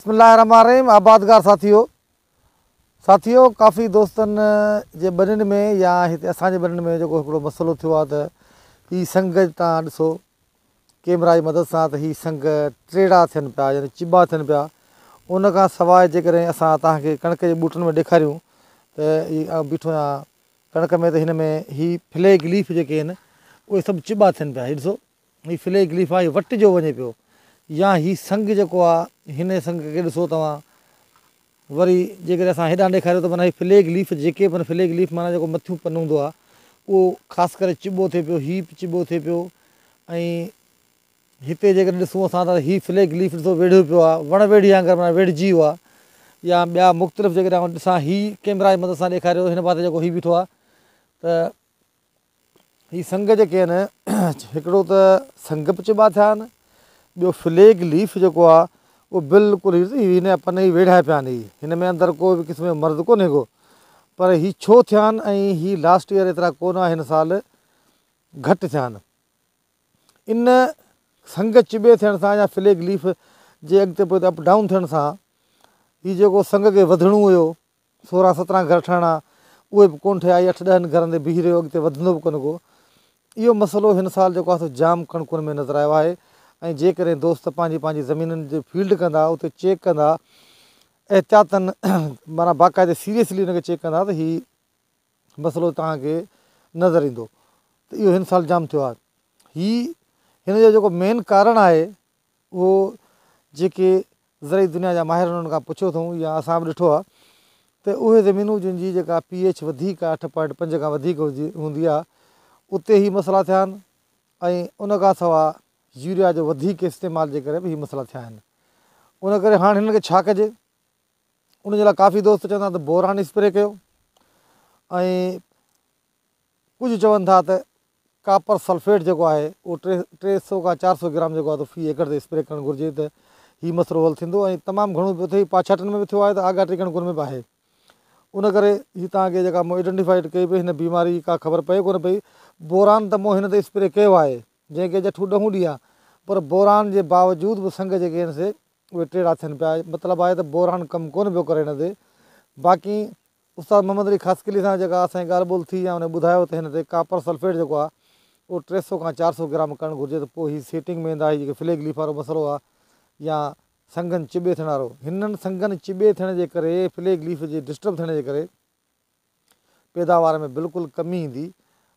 बिस्मिल्लाहिर्रहमानिर्रहीम। आबादगार साथियों काफ़ी दोस्तनि जे बनिन में या हिते असांजे बनिन में जेको हिकिड़ो मसइलो थियो आहे त हीअ संग तव्हां ॾिसो कैमरा जी मदद सां त हीअ संग टेड़ा थियनि पिया, यानी चिॿा थियनि पिया। उन खां सवाइ जेकॾहिं असां तव्हांखे कणिक जे ॿूटनि में ॾेखारियूं त हीअ बीठो आहियां कणिक में, त हिन में हीअ फ्लैग लीफ जेके आहिनि उहे सभु चिॿा थियनि पिया। हीअ ॾिसो हीअ फ्लैग लीफ आहे, हीअ वटिजो वञे पियो। या हीअ संग जेको आहे हिन संग खे ॾिसो तव्हां वरी जेकॾहिं असां हेॾां ॾेखारियो त माना हीअ फ्लैग लीफ जेके माना फ्लैग लीफ माना जेको मथियूं पन हूंदो आहे उहो ख़ासि करे चिॿो थिए पियो, हीअ बि चिॿो थिए पियो। ऐं हिते जेकॾहिं ॾिसूं असां त हीअ फ्लैग लीफ ॾिसो वेढ़ियो पियो आहे, वण वेढ़ी वांगुरु माना वेढ़िजी वियो आहे। या ॿिया मुख़्तलिफ़ जेकॾहिं ॾिसां हीअ कैमरा जी मदद सां ॾेखारियो हिन पासे जेको हीअ बीठो आहे त हीअ संग जेके आहिनि हिकिड़ो त संग बि चिॿा थिया आहिनि, ॿियो फ्लैग लीफ जेको आहे उहो बिल्कुलु हिन जा पन ई वेढ़ाए पिया आहिनि। हिन में अंदरि को बि क़िस्म जो मर्द कोन्हे को, पर हीअ छो थिया आहिनि ऐं हीअ लास्ट ईयर एतिरा कोन आहे, हिन साल घटि थिया आहिनि। इन संग चिॿे थियण सां या फ्लैग लीफ जे अॻिते पोइ अप डाउन थियण सां हीअ जेको संग खे वधिणो हुयो 16-17 घर ठहिणा उहे बि कोन्ह ठहिया, 8-10 घरनि ते बीह रहियो, अॻिते वधंदो बि कोन्हे को। इहो मसइलो हिन साल जेको आहे जाम कणकुनि में नज़र आयो आहे। ऐं जेकॾहिं दोस्त पंहिंजी ज़मीननि जो फील्ड कंदा, उते चेक कंदा एहतियातन माना बाक़ाइदे सीरियसली हुनखे चेक कंदा त हीअ मसइलो तव्हांखे नज़र ईंदो त इहो हिन साल जाम थियो आहे। हिन जो जेको मेन कारण आहे उहो जेके ज़रई दुनिया जा माहिर उन्हनि खां पुछियो अथऊं या असां बि ॾिठो आहे त उहे ज़मीनूं जिन जी जेका pH वधीक आहे 8.5 खां वधीक हूंदी आहे उते ई मसइला थिया आहिनि। ऐं उन खां सवाइ यूरिया जो वधीक इस्तेमाल जे करे बि हीअ मसइला थिया आहिनि। उन करे हाणे हिननि खे छा कजे, उनजे लाइ काफ़ी दोस्त चवंदा त बोरान स्प्रे कयो, ऐं कुझु चवनि था त कापर सल्फेट जेको आहे उहो 300 खां 400 ग्राम जेको आहे फी एकड़ ते स्प्रे करणु घुरिजे त हीअ मसइलो हल थींदो। ऐं तमामु घणो पियो थिए, पाछाटनि में बि थियो आहे त आगाटी कणकुनि में बि आहे। उन करे हीअ तव्हांखे जेका मूं आइडेंटिफाइड कई पई हिन बीमारी का ख़बर पए कोन पई। बोरान त मूं हिन ते स्प्रे कयो आहे जंहिंखे जठू ॾहूं ॾींहं, पर बोरान जे बावजूद बि संग जेके आहिनि से उहे टेड़ा थियनि पिया। मतिलबु आहे त बोरान कमु कोन पियो करे हिन ते। बाक़ी उस्ताद मोहम्मद अली ख़ासकिली सां जेका असांजी ॻाल्हि ॿोल थी या हुन ॿुधायो त हिन ते कापर सल्फेट जेको आहे उहो 300 खां 400 ग्राम करणु घुरिजे त पोइ हीअ सेटिंग में ईंदा। हीअ जेके फ्लैग लीफ वारो मसइलो आहे या संगनि चिॿे थियण वारो, हिननि संगनि चिॿे थियण जे करे फ्लैग लीफ जे डिस्टर्ब थियण जे करे पैदावार में बिल्कुलु कमी ईंदी।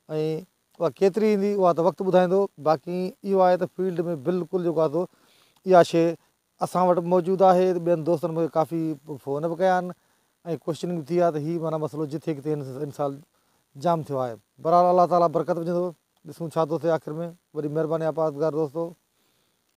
ऐं उहा केतिरी ईंदी उहा त वक़्तु ॿुधाईंदो। बाक़ी इहो आहे त फील्ड में बिल्कुलु जेको आहे इहा शइ असां वटि मौजूदु आहे। ॿियनि दोस्तनि मूंखे काफ़ी फ़ोन बि कया आहिनि ऐं क्वेश्चनिंग बि थी आहे त हीअ माना मसइलो जिथे किथे हिन साल जाम थियो आहे। बहरहाल अलाह ताला बरकत विझंदो, ॾिसूं छा थो थिए आख़िर में। वरी महिरबानी आपातगार दोस्तो।